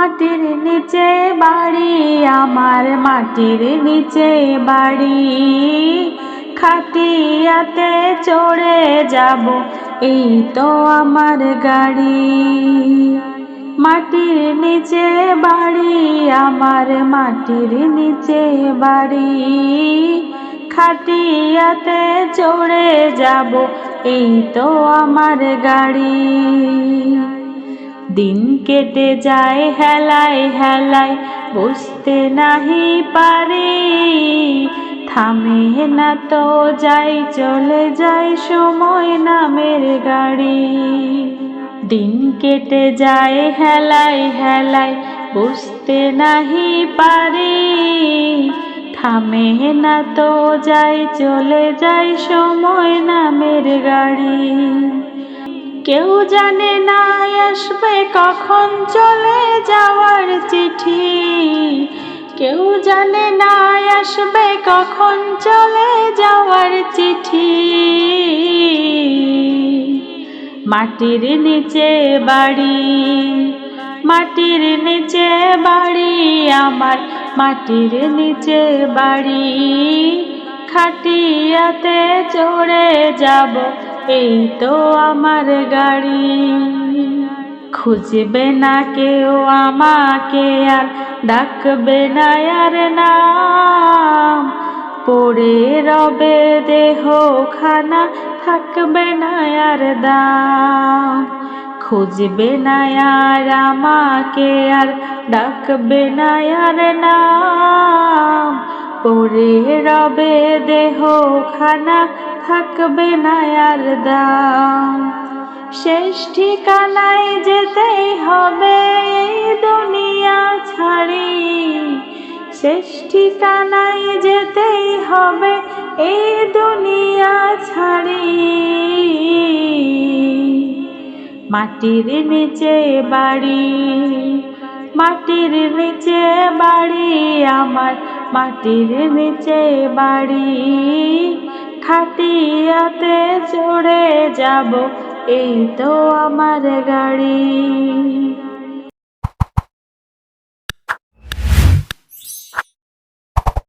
মাটির নিচে বাড়ি আমার, মাটির নিচে বাড়ি। খাটিয়াতে চড়ে যাব, এই তো আমার গাড়ি। মাটির নিচে বাড়ি আমার, মাটির নিচে বাড়ি। খাটিয়াতে চড়ে যাব, এই তো আমার গাড়ি। দিন কেটে যায় হেলায় হেলায়, বুঝতে নাহি পারি। থামে না তো যাই, চলে যায় সময় নামের গাড়ি। দিন কেটে যায় হেলায় হেলায়, বুঝতে নাহি পারি। থামে না তো যাই, চলে যায় সময় নামের গাড়ি। কেউ জানে না আসবে কখন চলে যাওয়ার চিঠি। কেউ জানে না আসবে কখন চলে যাওয়ার চিঠি। মাটির নিচে বাড়ি, মাটির নিচে বাড়ি আমার, মাটির নিচে বাড়ি। খাটিয়াতে চড়ে যাব, এই তো আমার গাড়ি। খুঁজবে না কেউ আমাকে আর, ডাকবে না আর নাম। পড়ে রবে দেহখানা, থাকবে না আর দাম। খুঁজবে না আর আমাকে আর, ডাকবে না আর নাম। পড়ে রবে দেহখানা, থাকবে না আর দাম। শেষ ঠিকানায় যেতেই হবে এই দুনিয়া ছাড়ি। শেষ ঠিকানায় যেতেই হবে এই দুনিয়া ছাড়ি। মাটির নিচে বাড়ি, মাটির নিচে বাড়ি আমার, মাটির নিচে বাড়ি। খাটিয়াতে চড়ে যাব, এই তো আমার গাড়ি।